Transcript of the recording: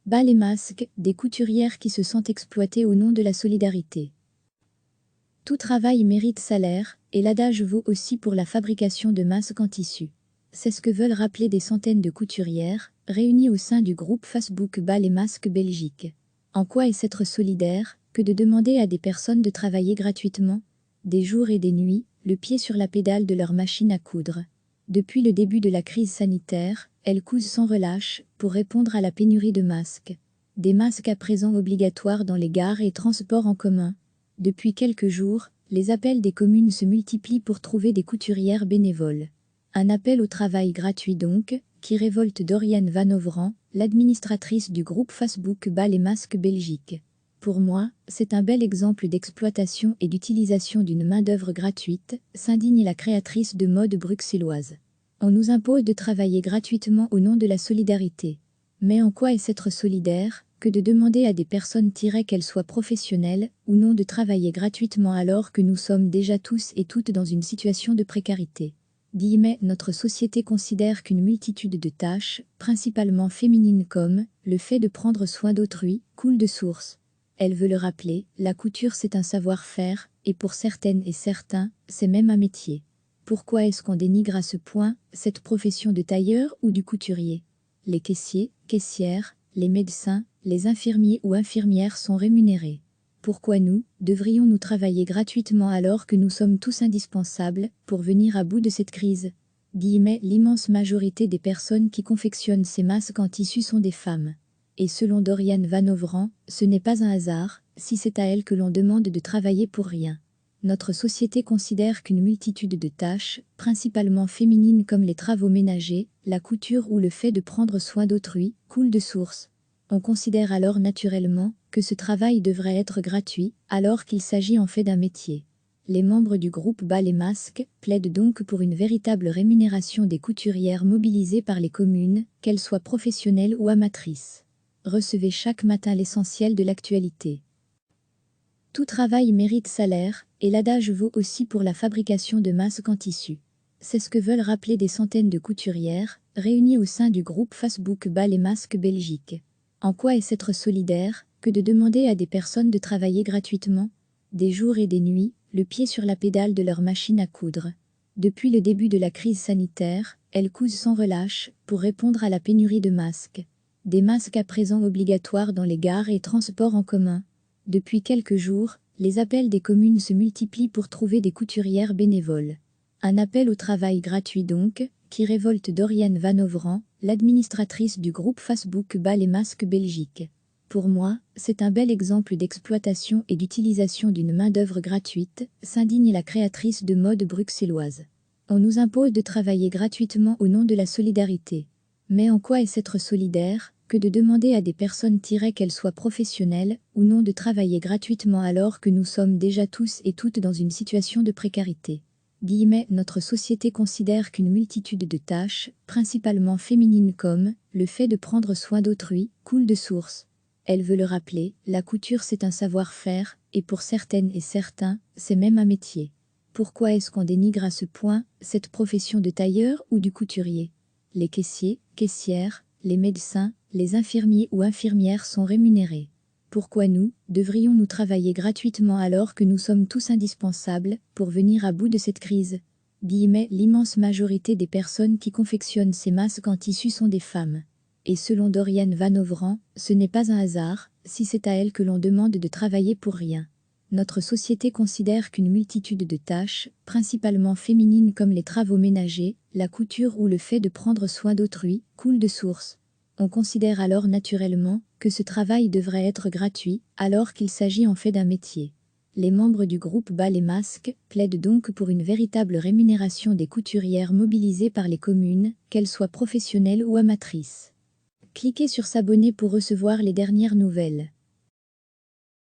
Bas les masques, des couturières qui se sentent exploitées au nom de la solidarité. Tout travail mérite salaire, et l'adage vaut aussi pour la fabrication de masques en tissu. C'est ce que veulent rappeler des centaines de couturières, réunies au sein du groupe Facebook Bas les masques Belgique. En quoi est-ce être solidaire que de demander à des personnes de travailler gratuitement, des jours et des nuits, le pied sur la pédale de leur machine à coudre? Depuis le début de la crise sanitaire, elles cousent sans relâche pour répondre à la pénurie de masques. Des masques à présent obligatoires dans les gares et transports en commun. Depuis quelques jours, les appels des communes se multiplient pour trouver des couturières bénévoles. Un appel au travail gratuit donc, qui révolte Doriane Vanovran, l'administratrice du groupe Facebook Bas les masques Belgique. Pour moi, c'est un bel exemple d'exploitation et d'utilisation d'une main-d'œuvre gratuite, s'indigne la créatrice de mode bruxelloise. On nous impose de travailler gratuitement au nom de la solidarité. Mais en quoi est-ce être solidaire que de demander à des personnes qu'elles soient professionnelles ou non de travailler gratuitement alors que nous sommes déjà tous et toutes dans une situation de précarité? Notre société considère qu'une multitude de tâches, principalement féminines comme le fait de prendre soin d'autrui, coule de source. Elle veut le rappeler, la couture c'est un savoir-faire, et pour certaines et certains, c'est même un métier. Pourquoi est-ce qu'on dénigre à ce point cette profession de tailleur ou du couturier? Les caissiers, caissières, les médecins, les infirmiers ou infirmières sont rémunérés. Pourquoi nous, devrions-nous travailler gratuitement alors que nous sommes tous indispensables pour venir à bout de cette crise? L'immense majorité des personnes qui confectionnent ces masques en tissu sont des femmes. Et selon Doriane Vanovran, ce n'est pas un hasard, si c'est à elle que l'on demande de travailler pour rien. Notre société considère qu'une multitude de tâches, principalement féminines comme les travaux ménagers, la couture ou le fait de prendre soin d'autrui, coule de source. On considère alors naturellement que ce travail devrait être gratuit, alors qu'il s'agit en fait d'un métier. Les membres du groupe Bas les masques plaident donc pour une véritable rémunération des couturières mobilisées par les communes, qu'elles soient professionnelles ou amatrices. Recevez chaque matin l'essentiel de l'actualité. Tout travail mérite salaire, et l'adage vaut aussi pour la fabrication de masques en tissu. C'est ce que veulent rappeler des centaines de couturières, réunies au sein du groupe Facebook Bas les masques Belgique. En quoi est-ce être solidaire que de demander à des personnes de travailler gratuitement, des jours et des nuits, le pied sur la pédale de leur machine à coudre? Depuis le début de la crise sanitaire, elles cousent sans relâche pour répondre à la pénurie de masques. Des masques à présent obligatoires dans les gares et transports en commun. Depuis quelques jours, les appels des communes se multiplient pour trouver des couturières bénévoles. Un appel au travail gratuit donc, qui révolte Doriane Vanovran, l'administratrice du groupe Facebook Bas les masques Belgique. Pour moi, c'est un bel exemple d'exploitation et d'utilisation d'une main-d'œuvre gratuite, s'indigne la créatrice de mode bruxelloise. On nous impose de travailler gratuitement au nom de la solidarité. Mais en quoi est-ce être solidaire que de demander à des personnes qu'elles soient professionnelles ou non de travailler gratuitement alors que nous sommes déjà tous et toutes dans une situation de précarité? Notre société considère qu'une multitude de tâches, principalement féminines comme le fait de prendre soin d'autrui, coule de source. Elle veut le rappeler, la couture c'est un savoir-faire, et pour certaines et certains, c'est même un métier. Pourquoi est-ce qu'on dénigre à ce point cette profession de tailleur ou du couturier? Les caissiers, caissières, les médecins, les infirmiers ou infirmières sont rémunérés. Pourquoi nous, devrions-nous travailler gratuitement alors que nous sommes tous indispensables pour venir à bout de cette crise? L'immense majorité des personnes qui confectionnent ces masques en tissu sont des femmes. Et selon Doriane Vanovran, ce n'est pas un hasard, si c'est à elle que l'on demande de travailler pour rien. Notre société considère qu'une multitude de tâches, principalement féminines comme les travaux ménagers, la couture ou le fait de prendre soin d'autrui, coule de source. On considère alors naturellement que ce travail devrait être gratuit, alors qu'il s'agit en fait d'un métier. Les membres du groupe Bas les masques plaident donc pour une véritable rémunération des couturières mobilisées par les communes, qu'elles soient professionnelles ou amatrices. Cliquez sur s'abonner pour recevoir les dernières nouvelles.